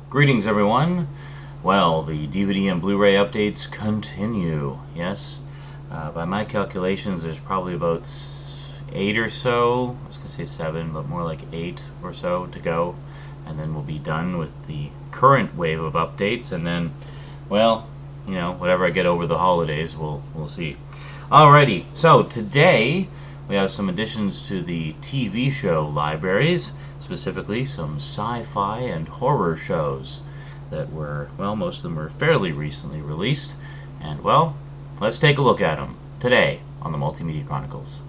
Greetings, everyone. Well, the DVD and Blu-ray updates continue. Yes, by my calculations, there's probably about 8 or so. I was gonna say 7, but more like 8 or so to go, and then we'll be done with the current wave of updates. And then, well, whatever I get over the holidays, we'll see. Alrighty. So today we have some additions to the TV show libraries. Specifically, some sci-fi and horror shows that were, well, most of them were fairly recently released. And, well, let's take a look at them today on the Multimedia Chronicles.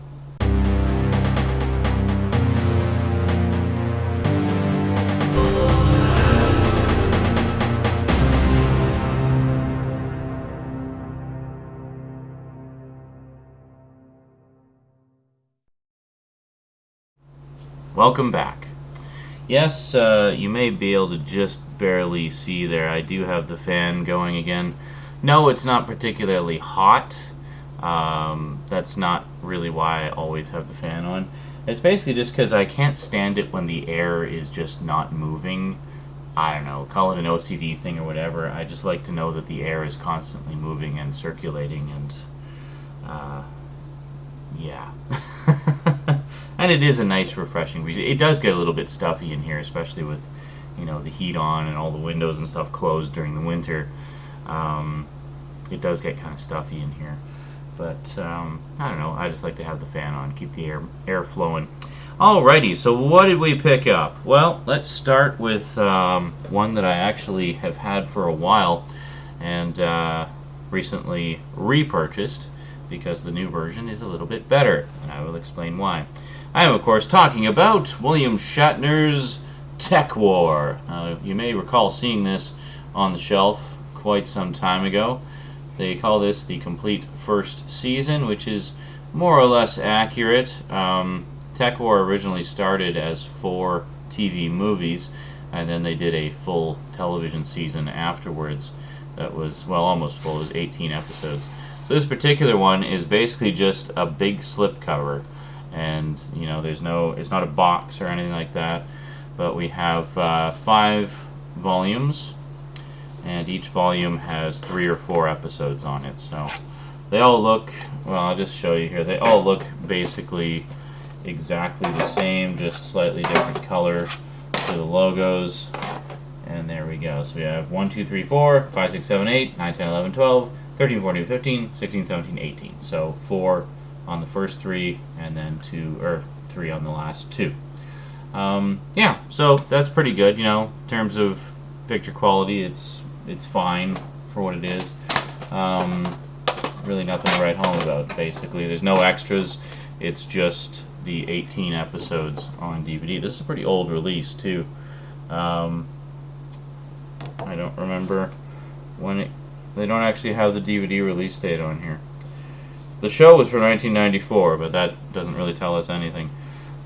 Welcome back. Yes, you may be able to just barely see there. I do have the fan going again. No, it's not particularly hot. That's not really why I always have the fan on. It's basically just because I can't stand it when the air is just not moving. I don't know, call it an OCD thing or whatever. I just like to know that the air is constantly moving and circulating, and yeah. And it is a nice, refreshing breeze. It does get a little bit stuffy in here, especially with, the heat on and all the windows and stuff closed during the winter. It does get kind of stuffy in here. But, I don't know, I just like to have the fan on, keep the air flowing. Alrighty, so what did we pick up? Well, let's start with one that I actually have had for a while and recently repurchased, because the new version is a little bit better, and I will explain why. I am, of course, talking about William Shatner's TekWar. You may recall seeing this on the shelf quite some time ago. They call this the complete first season, which is more or less accurate. TekWar originally started as 4 TV movies, and then they did a full television season afterwards that was, well, almost full. It was 18 episodes. So this particular one is basically just a big slipcover, and it's not a box or anything like that, but we have 5 volumes, and each volume has 3 or 4 episodes on it. So they all look, well, I'll just show you here, they all look basically exactly the same, just slightly different color for the logos. And there we go. So we have 1, 2, 3, 4, 5, 6, 7, 8, 9, 10, 11, 12, 13, 14, 15, 16, 17, 18. So 4 on the first 3, and then 3 on the last 2. Yeah, so that's pretty good. In terms of picture quality, it's fine for what it is. Really nothing to write home about, basically. There's no extras. It's just the 18 episodes on DVD. This is a pretty old release, too. I don't remember when they don't actually have the DVD release date on here. The show was from 1994, but that doesn't really tell us anything.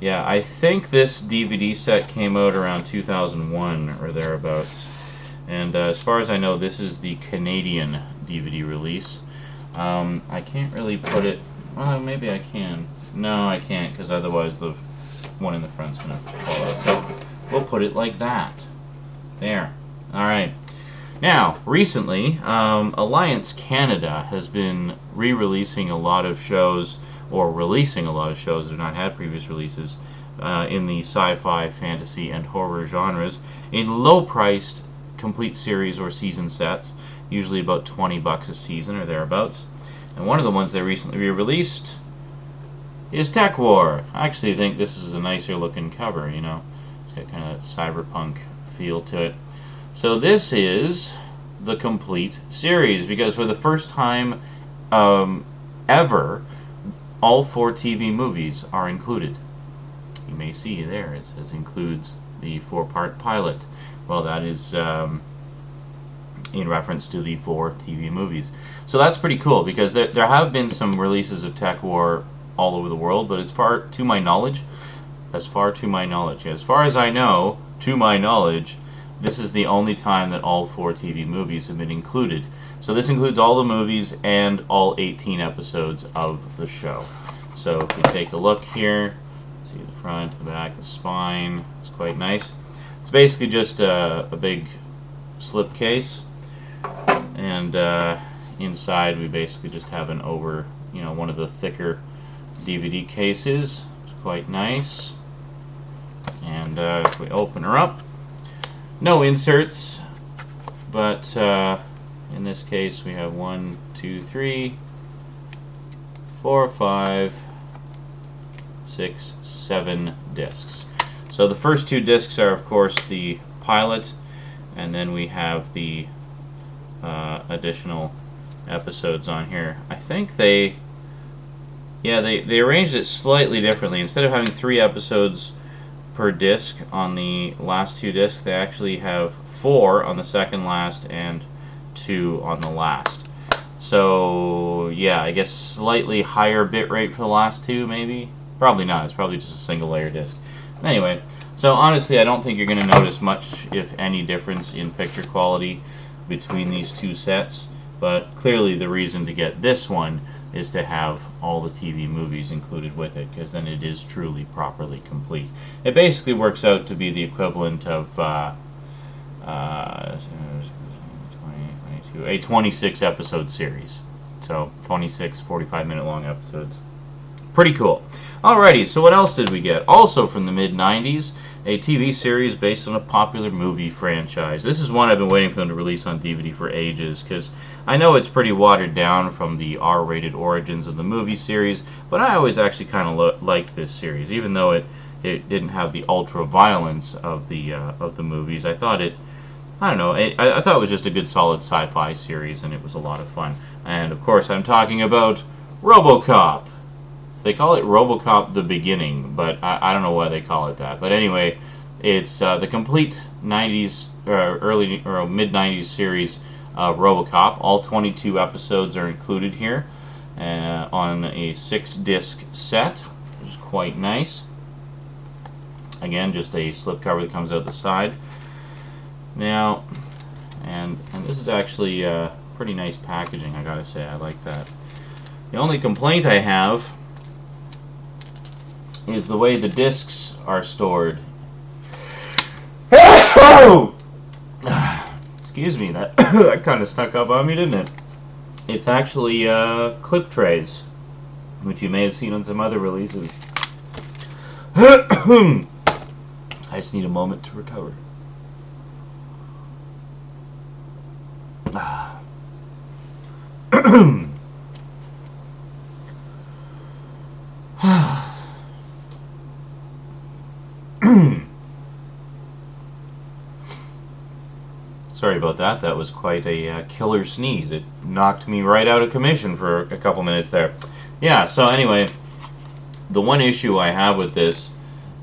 Yeah, I think this DVD set came out around 2001 or thereabouts. And as far as I know, this is the Canadian DVD release. I can't really put it... Well, maybe I can. No, I can't, because otherwise the one in the front's going to fall out. So we'll put it like that. There. Alright. Now, recently, Alliance Canada has been re-releasing a lot of shows, or releasing a lot of shows that have not had previous releases, in the sci-fi, fantasy, and horror genres, in low-priced complete series or season sets, usually about $20 a season or thereabouts. And one of the ones they recently re-released is TekWar. I actually think this is a nicer looking cover, It's got kind of that cyberpunk feel to it. So this is the complete series, because for the first time ever, all 4 TV movies are included. You may see there, it says includes the 4-part pilot. Well, that is in reference to the 4 TV movies. So that's pretty cool, because there have been some releases of TekWar all over the world, but as far to my knowledge, as far as I know, to my knowledge, this is the only time that all 4 TV movies have been included. So this includes all the movies and all 18 episodes of the show. So if we take a look here, see the front, the back, the spine, it's quite nice. It's basically just a big slipcase, and inside we basically just have an one of the thicker DVD cases. It's quite nice. And if we open her up, no inserts, but in this case we have 1, 2, 3, 4, 5, 6, 7 discs. So the first 2 discs are, of course, the pilot, and then we have the additional episodes on here. I think they arranged it slightly differently. Instead of having 3 episodes per disc on the last 2 discs, they actually have 4 on the second last and 2 on the last. So yeah, I guess slightly higher bit rate for the last 2, maybe. Probably not. It's probably just a single layer disc. Anyway, so honestly, I don't think you're going to notice much, if any, difference in picture quality between these 2 sets. But clearly, the reason to get this one is to have all the TV movies included with it, because then it is truly properly complete. It basically works out to be the equivalent of a 26 episode series. So 26 45-minute long episodes. Pretty cool. Alrighty, so what else did we get? Also from the mid-90s, a TV series based on a popular movie franchise. This is one I've been waiting for them to release on DVD for ages, because I know it's pretty watered down from the R-rated origins of the movie series, but I always actually kind of liked this series, even though it didn't have the ultra-violence of the movies. I thought I thought it was just a good, solid sci-fi series, and it was a lot of fun. And of course, I'm talking about Robocop. They call it Robocop the Beginning, but I don't know why they call it that. But anyway, it's the complete 90s, early or mid-90s series of Robocop. All 22 episodes are included here on a 6-disc set, which is quite nice. Again, just a slipcover that comes out the side. Now, and this is actually pretty nice packaging, I gotta say. I like that. The only complaint I have is the way the discs are stored. Excuse me, that kind of snuck up on me, didn't it? It's actually clip trays, which you may have seen on some other releases. I just need a moment to recover. Sorry about that. That was quite a killer sneeze. It knocked me right out of commission for a couple minutes there. Yeah, so anyway, the one issue I have with this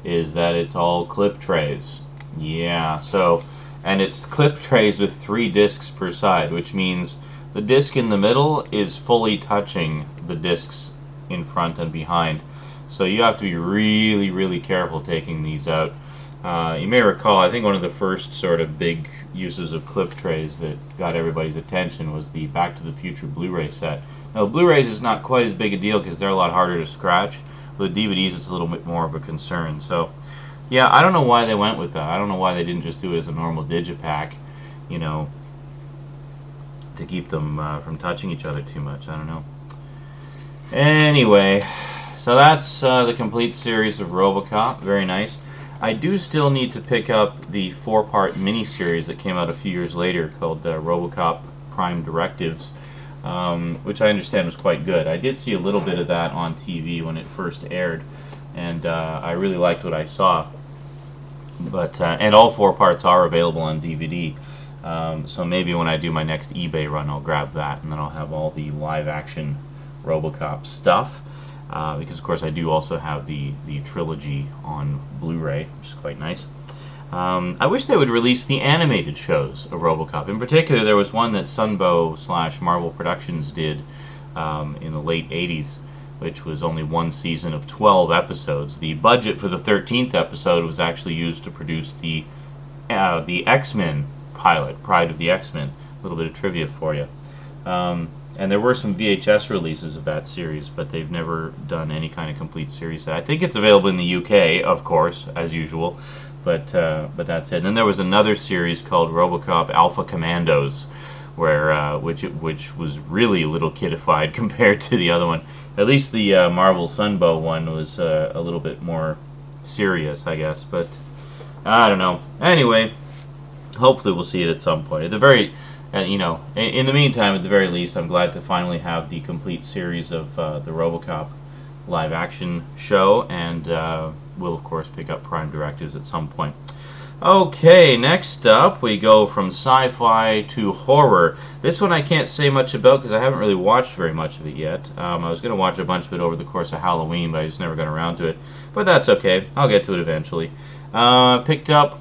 is that it's all clip trays. Yeah, so, and it's clip trays with 3 discs per side, which means the disc in the middle is fully touching the discs in front and behind. So you have to be really, really careful taking these out. You may recall, I think one of the first sort of big uses of clip trays that got everybody's attention was the Back to the Future Blu-ray set. Now, Blu-rays is not quite as big a deal because they're a lot harder to scratch. With DVDs, it's a little bit more of a concern. So, yeah, I don't know why they went with that. I don't know why they didn't just do it as a normal digipack, you know, to keep them from touching each other too much. I don't know. Anyway, so that's the complete series of Robocop. Very nice. I do still need to pick up the 4-part miniseries that came out a few years later called Robocop Prime Directives, which I understand was quite good. I did see a little bit of that on TV when it first aired, and I really liked what I saw. But and all 4 parts are available on DVD, so maybe when I do my next eBay run, I'll grab that, and then I'll have all the live-action Robocop stuff. Because of course I do also have the trilogy on Blu-ray, which is quite nice. I wish they would release the animated shows of Robocop. In particular, there was one that Sunbow/Marvel Productions did in the late 80s, which was only 1 season of 12 episodes. The budget for the 13th episode was actually used to produce the X-Men pilot, Pride of the X-Men. A little bit of trivia for you. And there were some VHS releases of that series, but they've never done any kind of complete series. I think it's available in the UK, of course, as usual, but that's it. And then there was another series called Robocop Alpha Commandos, where which was really little kidified compared to the other one. At least the Marvel Sunbow one was a little bit more serious, I guess. But I don't know. Anyway, hopefully we'll see it at some point. At the very, in the meantime, at the very least, I'm glad to finally have the complete series of the RoboCop live-action show, and we'll of course pick up Prime Directives at some point. Okay, next up we go from sci-fi to horror. This one I can't say much about because I haven't really watched very much of it yet. I was going to watch a bunch of it over the course of Halloween, but I just never got around to it. But that's okay. I'll get to it eventually. Picked up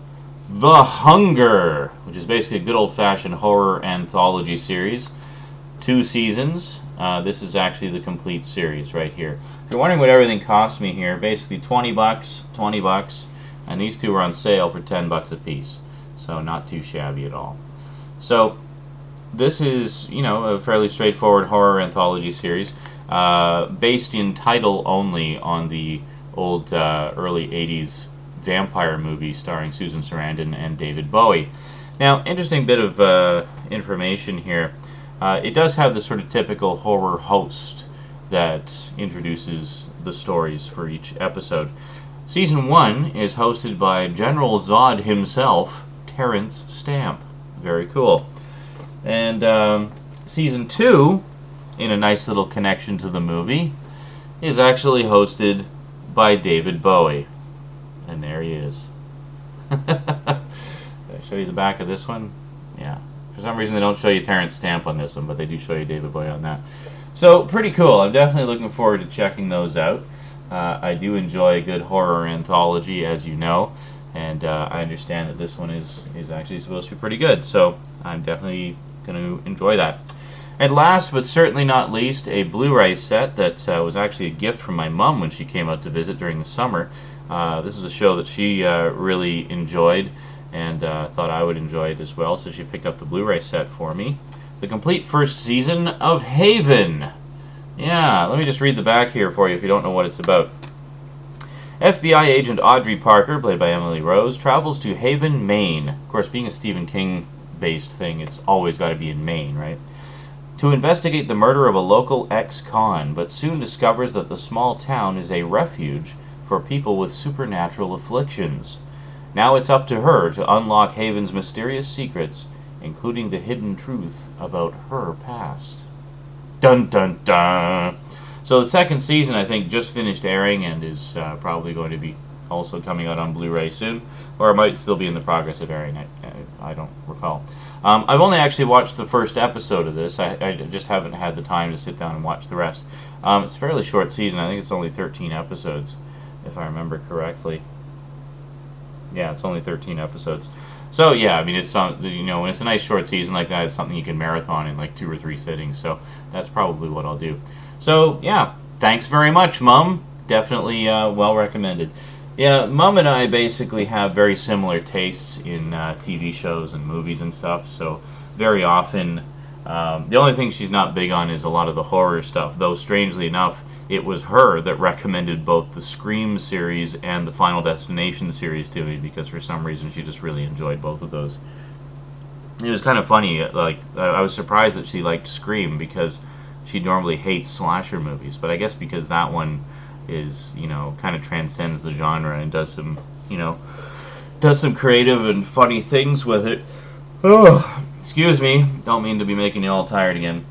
The Hunger, which is basically a good old-fashioned horror anthology series. 2 seasons. This is actually the complete series right here. If you're wondering what everything cost me here, basically $20, $20. And these two were on sale for $10 a piece, so not too shabby at all. So this is, a fairly straightforward horror anthology series, based in title only on the old early 80s vampire movie starring Susan Sarandon and David Bowie. Now, interesting bit of information here. It does have the sort of typical horror host that introduces the stories for each episode. Season 1 is hosted by General Zod himself, Terrence Stamp. Very cool. And Season 2, in a nice little connection to the movie, is actually hosted by David Bowie. And there he is. Did I show you the back of this one? Yeah. For some reason they don't show you Terrence Stamp on this one, but they do show you David Bowie on that. So, pretty cool. I'm definitely looking forward to checking those out. I do enjoy a good horror anthology, as you know, and I understand that this one is actually supposed to be pretty good, so I'm definitely going to enjoy that. And last but certainly not least, a Blu-ray set that was actually a gift from my mom when she came out to visit during the summer. This is a show that she really enjoyed and thought I would enjoy it as well, so she picked up the Blu-ray set for me. The complete first season of Haven. Yeah, let me just read the back here for you if you don't know what it's about. FBI agent Audrey Parker, played by Emily Rose, travels to Haven, Maine. Of course, being a Stephen King-based thing, it's always got to be in Maine, right? To investigate the murder of a local ex-con, but soon discovers that the small town is a refuge for people with supernatural afflictions. Now it's up to her to unlock Haven's mysterious secrets, including the hidden truth about her past. Dun dun dun! So the second season, I think, just finished airing and is probably going to be also coming out on Blu-ray soon, or it might still be in the progress of airing. I don't recall. I've only actually watched the first episode of this. I just haven't had the time to sit down and watch the rest. It's a fairly short season. I think it's only 13 episodes, if I remember correctly. Yeah, it's only 13 episodes. So yeah, I mean, it's when it's a nice short season like that, it's something you can marathon in like 2 or 3 sittings. So that's probably what I'll do. So yeah, thanks very much, Mum. Definitely well recommended. Yeah, Mum and I basically have very similar tastes in TV shows and movies and stuff. So very often, the only thing she's not big on is a lot of the horror stuff. Though strangely enough, it was her that recommended both the Scream series and the Final Destination series to me, because for some reason she just really enjoyed both of those. It was kind of funny, like, I was surprised that she liked Scream, because she normally hates slasher movies, but I guess because that one is, kind of transcends the genre and does some creative and funny things with it. Oh, excuse me, don't mean to be making you all tired again.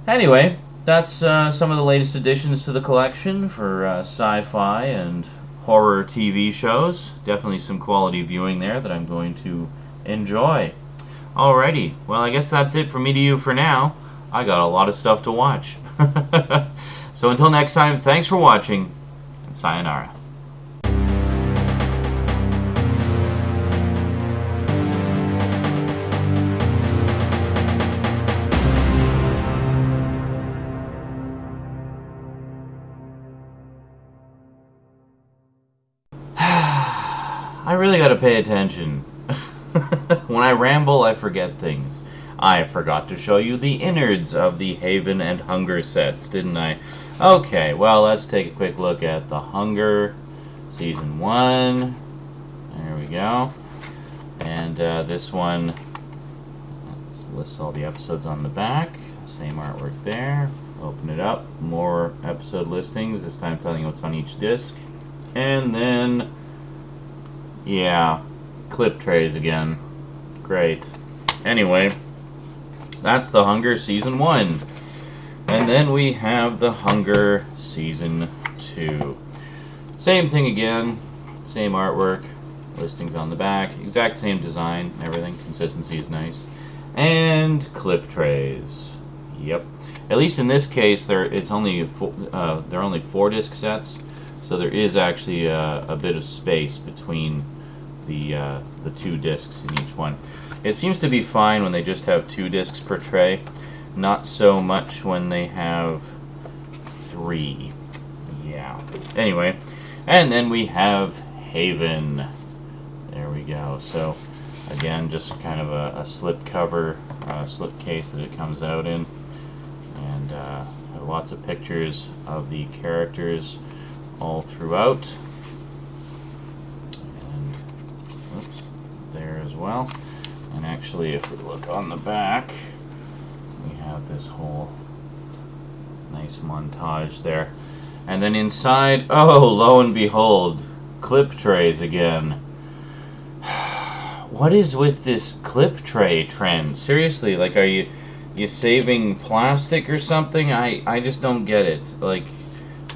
Anyway, that's some of the latest additions to the collection for sci-fi and horror TV shows. Definitely some quality viewing there that I'm going to enjoy. Alrighty, well, I guess that's it from me to you for now. I got a lot of stuff to watch. So until next time, thanks for watching, and sayonara. I really gotta pay attention. When I ramble, I forget things. I forgot to show you the innards of the Haven and Hunger sets, didn't I? Okay, well, let's take a quick look at The Hunger, Season 1. There we go. And this one lists all the episodes on the back. Same artwork there. Open it up. More episode listings. This time telling you what's on each disc. And then, yeah, clip trays again. Great. Anyway, that's The Hunger Season 1. And then we have The Hunger Season 2. Same thing again. Same artwork. Listings on the back. Exact same design. Everything. Consistency is nice. And clip trays. Yep. At least in this case, they're only 4 disc sets, so there is actually a bit of space between the 2 discs in each one. It seems to be fine when they just have 2 discs per tray. Not so much when they have 3. Yeah. Anyway, and then we have Haven. There we go. So again, just kind of a slip cover, slip case that it comes out in, and have lots of pictures of the characters all throughout. And oops, there as well. And actually, if we look on the back, we have this whole nice montage there. And then inside, oh, lo and behold, clip trays again. What is with this clip tray trend? Seriously, like, are you saving plastic or something? I just don't get it. Like,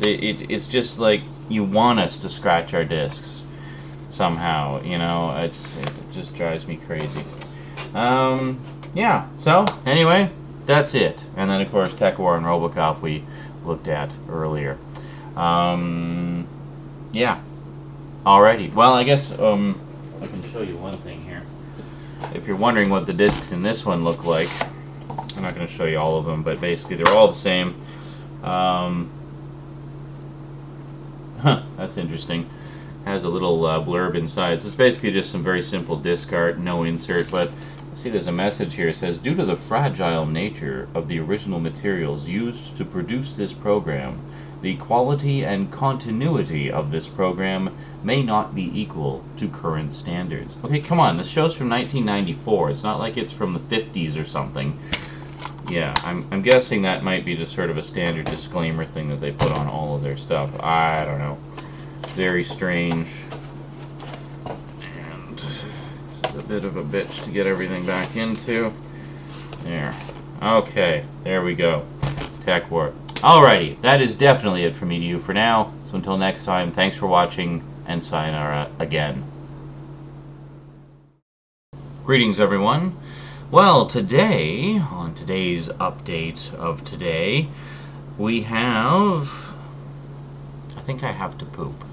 it's just like you want us to scratch our discs somehow, you know. It just drives me crazy. Yeah, so anyway, that's it. And then of course TekWar and Robocop we looked at earlier. Yeah. Alrighty. Well, I guess I can show you one thing here. If you're wondering what the discs in this one look like, I'm not going to show you all of them, but basically they're all the same. That's interesting. Has a little blurb inside. So it's basically just some very simple disc art, no insert, but see there's a message here. It says, due to the fragile nature of the original materials used to produce this program, the quality and continuity of this program may not be equal to current standards. Okay, come on, this show's from 1994. It's not like it's from the 50s or something. Yeah, I'm guessing that might be just sort of a standard disclaimer thing that they put on all of their stuff. I don't know. Very strange. And it's a bit of a bitch to get everything back into. There. Okay, there we go. TekWar. Alrighty, that is definitely it for me to you for now. So until next time, thanks for watching, and sayonara again. Greetings, everyone. Well, today, on today's update of today, we have... I think I have to poop.